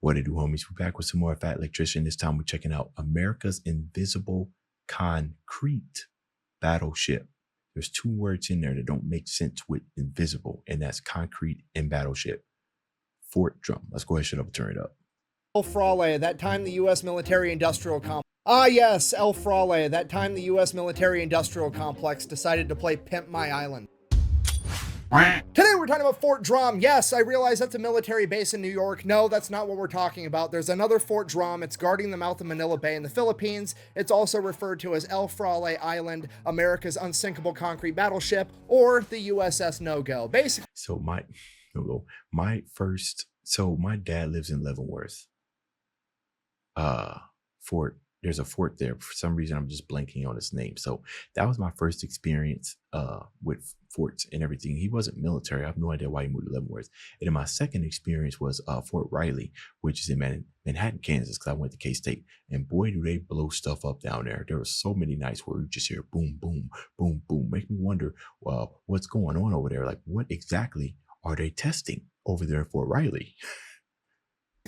What it do, homies? We're back with some more Fat Electrician. This time we're checking out America's Invisible Concrete Battleship. There's two words in there that don't make sense with invisible, and that's concrete and battleship. Fort Drum. Let's go ahead and shut up and turn it up. El Frale, that time the U.S. military-industrial complex. Ah yes, El Frale, that time the U.S. military-industrial complex decided to play Pimp My Island. Today we're talking about Fort Drum. Yes, I realize that's a military base in New York. No, that's not what we're talking about. There's another Fort Drum. It's guarding the mouth of Manila Bay in the Philippines. It's also referred to as El Frale Island, America's unsinkable concrete battleship, or the USS No-Go. Basically, my dad lives in Leavenworth. There's a fort there. For some reason, I'm just blanking on its name. So that was my first experience with forts and everything. He wasn't military. I have no idea why he moved to Leavenworth. And then my second experience was Fort Riley, which is in Manhattan, Kansas, because I went to K-State. And boy, do they blow stuff up down there. There were so many nights where you just hear boom, boom, boom, boom. Make me wonder, what's going on over there? Like, what exactly are they testing over there in Fort Riley?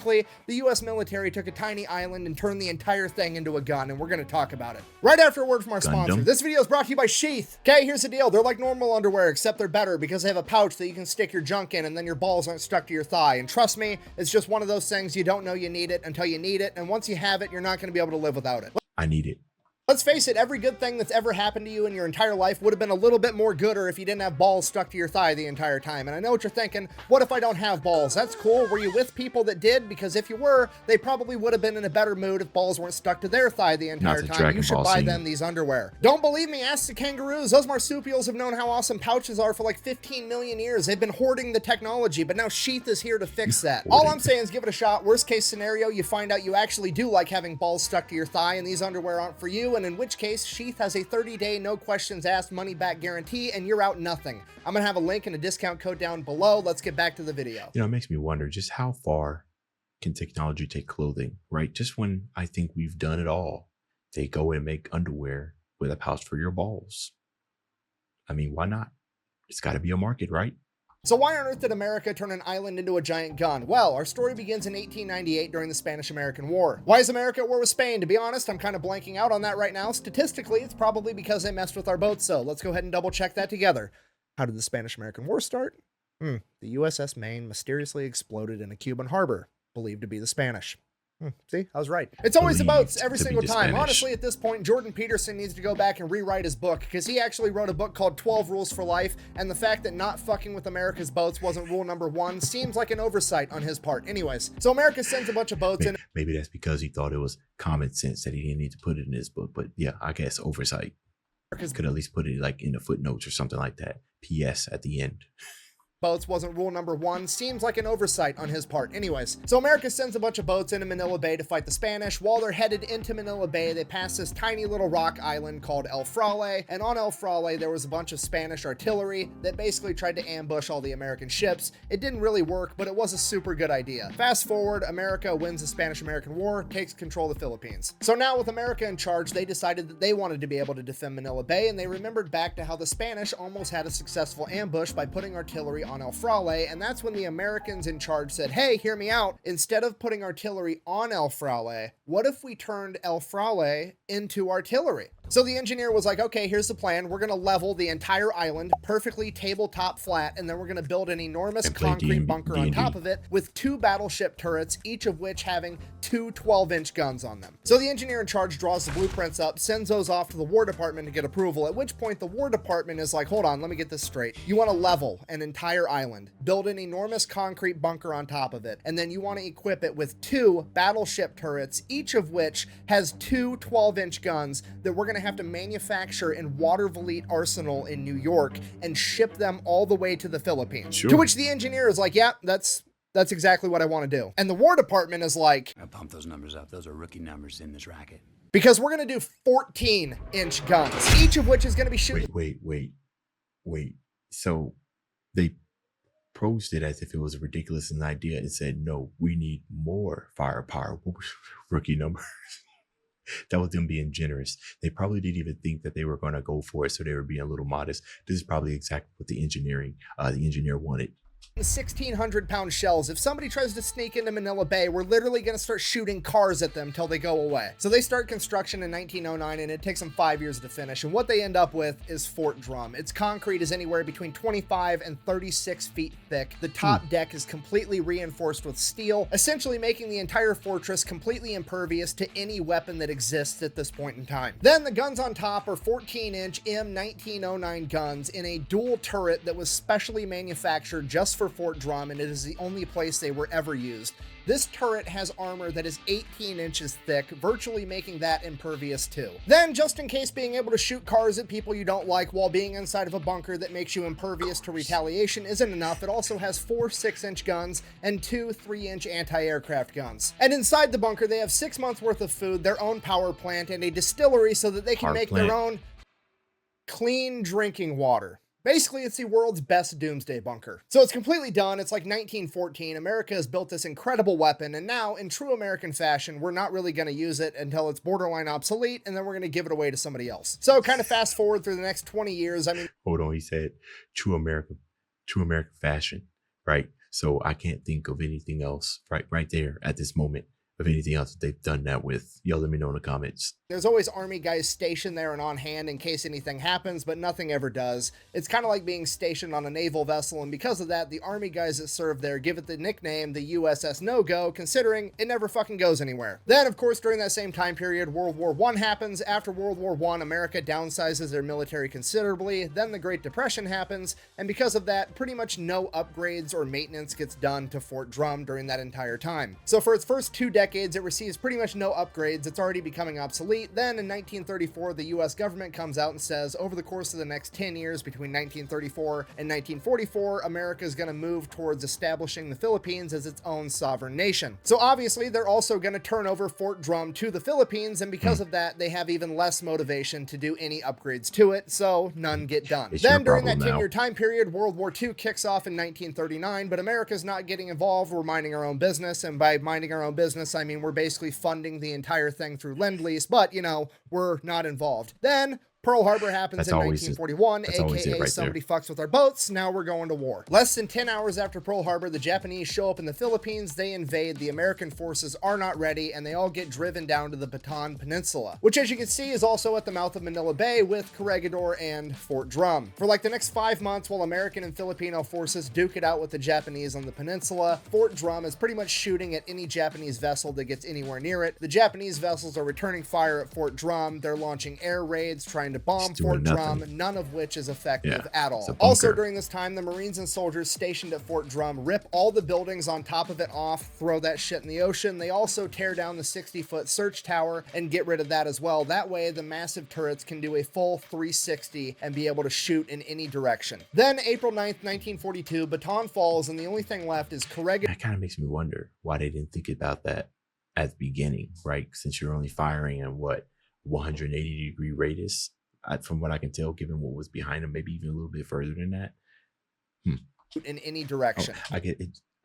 the U.S. military took a tiny island and turned the entire thing into a gun, and we're going to talk about it right after a word from our sponsor. This video is brought to you by Sheath. Okay, here's the deal. They're like normal underwear, except they're better because they have a pouch that you can stick your junk in, and then your balls aren't stuck to your thigh. And trust me, it's just one of those things you don't know you need it until you need it, and once you have it, you're not going to be able to live without it. I need it. Let's face it, every good thing that's ever happened to you in your entire life would have been a little bit more gooder if you didn't have balls stuck to your thigh the entire time. And I know what you're thinking, what if I don't have balls? That's cool. Were you with people that did? Because if you were, they probably would have been in a better mood if balls weren't stuck to their thigh the entire time. You should buy them these underwear. Don't believe me? Ask the kangaroos. Those marsupials have known how awesome pouches are for like 15 million years. They've been hoarding the technology, but now Sheath is here to fix that. All I'm saying is give it a shot. Worst case scenario, you find out you actually do like having balls stuck to your thigh and these underwear aren't for you, and in which case, Sheath has a 30-day, no questions asked, money-back guarantee, and you're out nothing. I'm going to have a link and a discount code down below. Let's get back to the video. You know, it makes me wonder just how far can technology take clothing, right? Just when I think we've done it all, they go and make underwear with a pouch for your balls. I mean, why not? It's got to be a market, right? So why on earth did America turn an island into a giant gun? Well, our story begins in 1898 during the Spanish-American War. Why is America at war with Spain? To be honest, I'm kind of blanking out on that right now. Statistically, it's probably because they messed with our boats, so let's go ahead and double check that together. How did the Spanish-American War start? The USS Maine mysteriously exploded in a Cuban harbor, believed to be the Spanish. See, I was right. It's always the boats every single time. Honestly, at this point, Jordan Peterson needs to go back and rewrite his book because he actually wrote a book called 12 Rules for Life, and the fact that not fucking with America's boats wasn't rule number one seems like an oversight on his part. Anyways, so America sends a bunch of boats in. Maybe that's because he thought it was common sense that he didn't need to put it in his book, but yeah, I guess oversight. Could at least put it like in the footnotes or something like that. P.S. at the end. Boats wasn't rule number one seems like an oversight on his part. Anyways, so America sends a bunch of boats into Manila Bay to fight the Spanish. While they're headed into Manila Bay, they pass this tiny little rock island called El Frale, and on El Frale there was a bunch of Spanish artillery that basically tried to ambush all the American ships. It didn't really work, but it was a super good idea. Fast forward, America wins the Spanish-American War, takes control of the Philippines. So now with America in charge, they decided that they wanted to be able to defend Manila Bay, and they remembered back to how the Spanish almost had a successful ambush by putting artillery on El Frale, and that's when the Americans in charge said, hey, hear me out. Instead of putting artillery on El Frale, what if we turned El Frale into artillery? So the engineer was like, okay, here's the plan. We're going to level the entire island perfectly tabletop flat, and then we're going to build an enormous concrete bunker on top of it with 2 battleship turrets, each of which having 2 12-inch guns on them. So the engineer in charge draws the blueprints up, sends those off to the War Department to get approval, at which point the War Department is like, hold on, let me get this straight. You want to level an entire island, build an enormous concrete bunker on top of it, and then you want to equip it with 2 battleship turrets, each of which has 2 12-inch guns that we're going to have to manufacture in Watervliet Arsenal in New York and ship them all the way to the Philippines. Sure. To which the engineer is like, yeah, that's exactly what I want to do. And the War Department is like, I pump those numbers up. Those are rookie numbers in this racket. Because we're going to do 14-inch guns, each of which is going to be shooting. Wait. So they posed it as if it was a ridiculous an idea and said, no, we need more firepower. Rookie numbers. That was them being generous. They probably didn't even think that they were going to go for it, so they were being a little modest. This is probably exactly what the engineer wanted. 1,600-pound shells. If somebody tries to sneak into Manila Bay, we're literally going to start shooting cars at them till they go away. So they start construction in 1909, and it takes them 5 years to finish. And what they end up with is Fort Drum. Its concrete is anywhere between 25 and 36 feet thick. The top deck is completely reinforced with steel, essentially making the entire fortress completely impervious to any weapon that exists at this point in time. Then the guns on top are 14-inch M1909 guns in a dual turret that was specially manufactured just for Fort Drum, and it is the only place they were ever used. This turret has armor that is 18 inches thick, virtually making that impervious too. Then, just in case being able to shoot cars at people you don't like while being inside of a bunker that makes you impervious to retaliation isn't enough, it also has 4 6-inch guns and 2 3-inch anti-aircraft guns. And inside the bunker, they have 6 months worth of food, their own power plant, and a distillery so that they can make their own clean drinking water. Basically, it's the world's best doomsday bunker. So it's completely done. It's like 1914. America has built this incredible weapon, and now, in true American fashion, we're not really going to use it until it's borderline obsolete, and then we're going to give it away to somebody else. So kind of fast forward through the next 20 years. I mean, hold on, he said true American fashion, right? So I can't think of anything else right there at this moment of anything else that they've done that with. Y'all let me know in the comments. There's always army guys stationed there and on hand in case anything happens, but nothing ever does. It's kind of like being stationed on a naval vessel, and because of that, the army guys that serve there give it the nickname the USS No-Go, considering it never fucking goes anywhere. Then, of course, during that same time period, World War I happens. After World War I, America downsizes their military considerably. Then the Great Depression happens, and because of that, pretty much no upgrades or maintenance gets done to Fort Drum during that entire time. So for its first 2 decades, it receives pretty much no upgrades. It's already becoming obsolete. Then in 1934, the US government comes out and says, over the course of the next 10 years, between 1934 and 1944, America is going to move towards establishing the Philippines as its own sovereign nation. So obviously, they're also going to turn over Fort Drum to the Philippines, and because of that, they have even less motivation to do any upgrades to it, so none get done. Then during that 10-year time period, World War II kicks off in 1939, but America's not getting involved. We're minding our own business, and by minding our own business, I mean we're basically funding the entire thing through Lend-Lease, but, you know, we're not involved. Then Pearl Harbor happens in 1941, aka somebody fucks with our boats, now we're going to war. Less than 10 hours after Pearl Harbor, the Japanese show up in the Philippines, they invade, the American forces are not ready, and they all get driven down to the Bataan Peninsula, which as you can see is also at the mouth of Manila Bay with Corregidor and Fort Drum. For like the next 5 months, while American and Filipino forces duke it out with the Japanese on the peninsula, Fort Drum is pretty much shooting at any Japanese vessel that gets anywhere near it. The Japanese vessels are returning fire at Fort Drum, they're launching air raids, trying to bomb Fort Drum, none of which is effective at all. Also during this time, the Marines and soldiers stationed at Fort Drum rip all the buildings on top of it off, throw that shit in the ocean. They also tear down the 60-foot search tower and get rid of that as well. That way, the massive turrets can do a full 360 and be able to shoot in any direction. Then April 9th, 1942, Bataan falls, and the only thing left is Corregidor. That kind of makes me wonder why they didn't think about that at the beginning, right? Since you're only firing in what, 180-degree radius? From what I can tell, given what was behind them, maybe even a little bit further than that. In any direction. I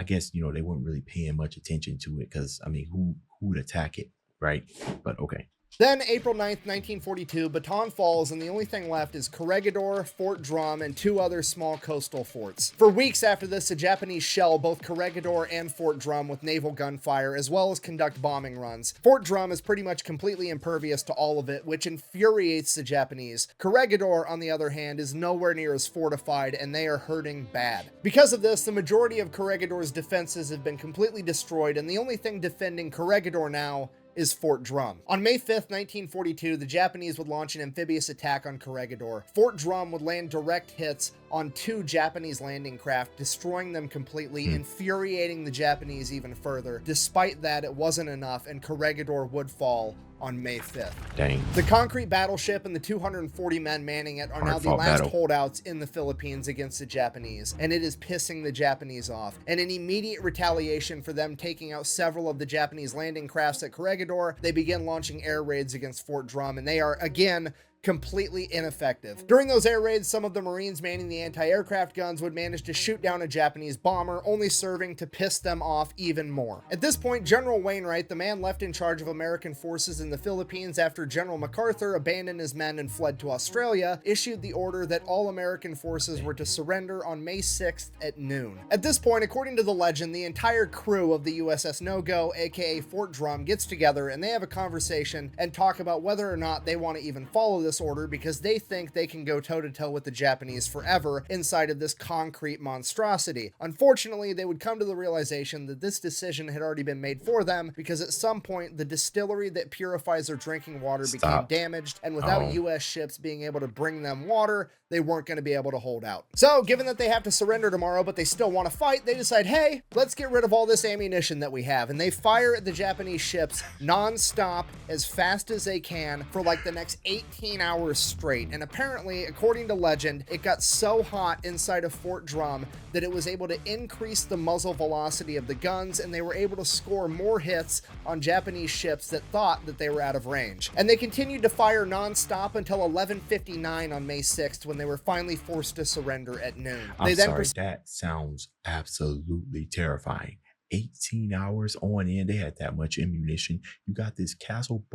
guess, you know, they weren't really paying much attention to it because, I mean, who would attack it, right? But okay. Then, April 9th, 1942, Bataan falls, and the only thing left is Corregidor, Fort Drum, and 2 other small coastal forts. For weeks after this, the Japanese shell both Corregidor and Fort Drum with naval gunfire, as well as conduct bombing runs. Fort Drum is pretty much completely impervious to all of it, which infuriates the Japanese. Corregidor, on the other hand, is nowhere near as fortified, and they are hurting bad. Because of this, the majority of Corregidor's defenses have been completely destroyed, and the only thing defending Corregidor now is Fort Drum. On May 5th, 1942, the Japanese would launch an amphibious attack on Corregidor. Fort Drum would land direct hits on 2 Japanese landing craft, destroying them completely, infuriating the Japanese even further. Despite that, it wasn't enough, and Corregidor would fall on May 5th. Dang. The concrete battleship and the 240 men manning it are now the last holdouts in the Philippines against the Japanese, and it is pissing the Japanese off. And in immediate retaliation for them taking out several of the Japanese landing crafts at Corregidor, they begin launching air raids against Fort Drum, and they are, again, completely ineffective. During those air raids, some of the Marines manning the anti-aircraft guns would manage to shoot down a Japanese bomber, only serving to piss them off even more. At this point, General Wainwright, the man left in charge of American forces in the Philippines after General MacArthur abandoned his men and fled to Australia, issued the order that all American forces were to surrender on May 6th at noon. At this point, according to the legend, the entire crew of the USS No-Go, aka Fort Drum, gets together and they have a conversation and talk about whether or not they want to even follow this order, because they think they can go toe-to-toe with the Japanese forever inside of this concrete monstrosity. Unfortunately, they would come to the realization that this decision had already been made for them, because at some point the distillery that purifies their drinking water became damaged, and without US ships being able to bring them water, they weren't going to be able to hold out. So given that they have to surrender tomorrow but they still want to fight, they decide, hey, let's get rid of all this ammunition that we have, and they fire at the Japanese ships non-stop as fast as they can for like the next 18 hours straight. And apparently, according to legend, it got so hot inside of Fort Drum that it was able to increase the muzzle velocity of the guns, and they were able to score more hits on Japanese ships that thought that they were out of range. And they continued to fire non-stop until 11:59 on May 6th, when they were finally forced to surrender at noon. That sounds absolutely terrifying. 18 hours on end, they had that much ammunition. You got this castle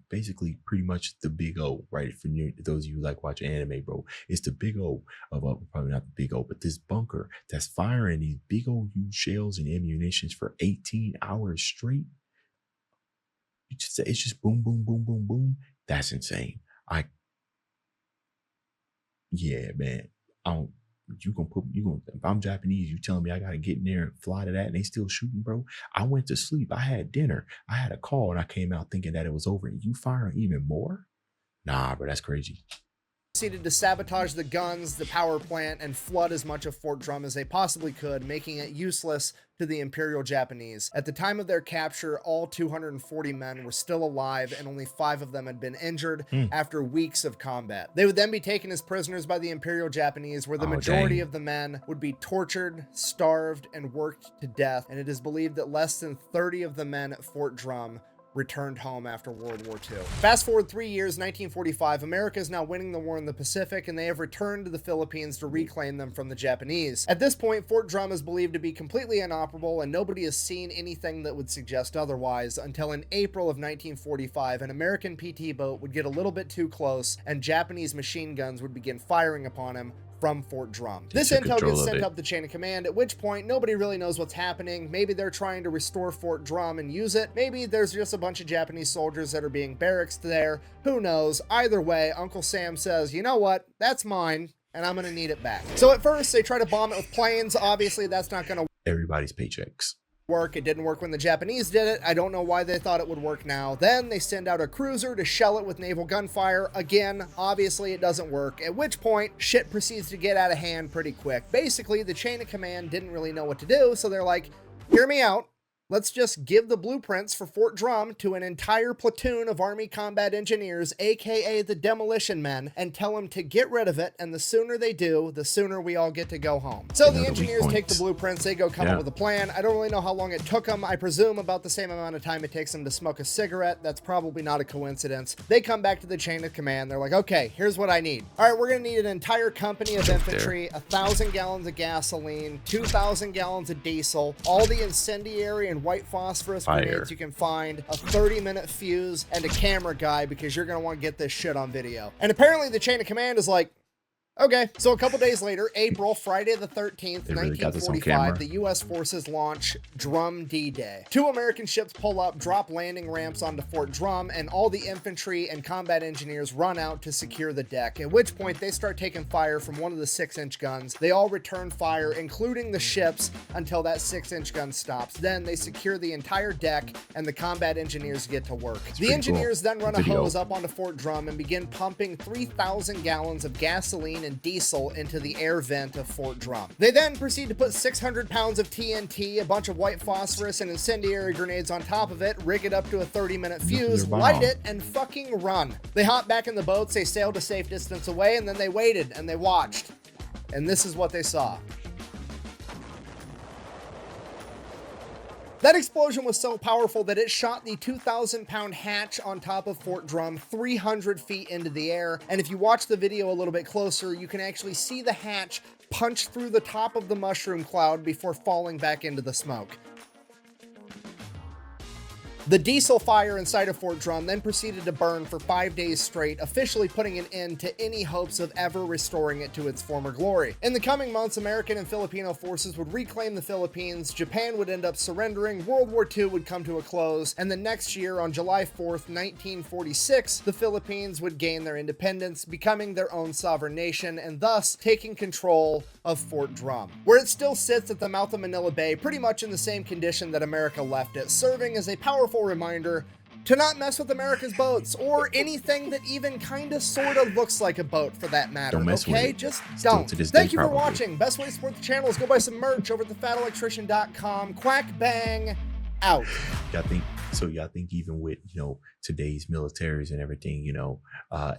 basically pretty much the big O, right? For those of you who like watching anime, bro, it's the big O of probably not the big O, but this bunker that's firing these big old huge shells and ammunitions for 18 hours straight. It's just boom, boom, boom, boom, boom. That's insane. Yeah, man. If I'm Japanese, you telling me I gotta get in there and fly to that and they still shooting, bro? I went to sleep. I had dinner. I had a call and I came out thinking that it was over, and you firing even more? Nah, bro, that's crazy. Proceeded to sabotage the guns, the power plant, and flood as much of Fort Drum as they possibly could, making it useless to the Imperial Japanese. At the time of their capture, all 240 men were still alive, and only 5 of them had been injured after weeks of combat. They would then be taken as prisoners by the Imperial Japanese, where the majority of the men would be tortured, starved, and worked to death, and it is believed that less than 30 of the men at Fort Drum returned home after World War II. Fast forward 3 years, 1945, America is now winning the war in the Pacific, and they have returned to the Philippines to reclaim them from the Japanese. At this point, Fort Drum is believed to be completely inoperable, and nobody has seen anything that would suggest otherwise, until in April of 1945, an American PT boat would get a little bit too close, and Japanese machine guns would begin firing upon him from Fort Drum. This intel gets sent up the chain of command, at which point nobody really knows what's happening. Maybe they're trying to restore Fort Drum and use it. Maybe there's just a bunch of Japanese soldiers that are being barracked there. Who knows? Either way, Uncle Sam says, you know what? That's mine, and I'm gonna need it back. So at first, they try to bomb it with planes. Obviously, that's not gonna everybody's paychecks. It didn't work when the Japanese did it. I don't know why they thought it would work now. Then they send out a cruiser to shell it with naval gunfire. Again, obviously it doesn't work, at which point shit proceeds to get out of hand pretty quick. Basically, the chain of command didn't really know what to do, so they're like, hear me out. Let's just give the blueprints for Fort Drum to an entire platoon of Army combat engineers, aka the demolition men, and tell them to get rid of it, and the sooner they do, the sooner we all get to go home. So the engineers take the blueprints, they go come up with a plan. I don't really know how long it took them. I presume about the same amount of time it takes them to smoke a cigarette. That's probably not a coincidence. They come back to the chain of command. They're like, okay, here's what I need. All right, we're gonna need an entire company of infantry, 1,000 gallons of gasoline, 2,000 gallons of diesel, all the incendiary and white phosphorus grenades you can find, a 30-minute fuse, and a camera guy, because you're going to want to get this shit on video. And apparently the chain of command is like, okay. So a couple days later, April, Friday the 13th, 1945, the U.S. forces launch Drum D-Day. 2 American ships pull up, drop landing ramps onto Fort Drum, and all the infantry and combat engineers run out to secure the deck, at which point they start taking fire from one of the 6-inch guns. They all return fire, including the ships, until that 6-inch gun stops. Then they secure the entire deck, and the combat engineers get to work. The engineers then run a hose up onto Fort Drum and begin pumping 3,000 gallons of gasoline and diesel into the air vent of Fort Drum. They then proceed to put 600 pounds of TNT, a bunch of white phosphorus, and incendiary grenades on top of it, rig it up to a 30-minute fuse, light it, and fucking run. They hop back in the boats, they sailed a safe distance away, and then they waited and they watched. And this is what they saw. That explosion was so powerful that it shot the 2,000-pound hatch on top of Fort Drum 300 feet into the air. And if you watch the video a little bit closer, you can actually see the hatch punch through the top of the mushroom cloud before falling back into the smoke. The diesel fire inside of Fort Drum then proceeded to burn for 5 days straight, officially putting an end to any hopes of ever restoring it to its former glory. In the coming months, American and Filipino forces would reclaim the Philippines, Japan would end up surrendering, World War II would come to a close, and the next year, on July 4th, 1946, the Philippines would gain their independence, becoming their own sovereign nation, and thus taking control of Fort Drum, where it still sits at the mouth of Manila Bay, pretty much in the same condition that America left it, serving as a powerful reminder to not mess with America's boats, or anything that even kind of sort of looks like a boat for that matter. Don't mess with okay, it. just Still don't. to this Thank day, you for probably. watching. Best way to support the channel is go buy some merch over at thefatelectrician.com. Quack bang out. Y'all think even with, you know, today's militaries and everything, you know,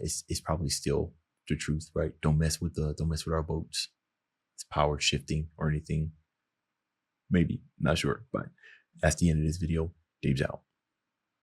it's probably still the truth, right? Don't mess with our boats. It's power shifting or anything. Maybe, not sure, but that's the end of this video. Dave's out.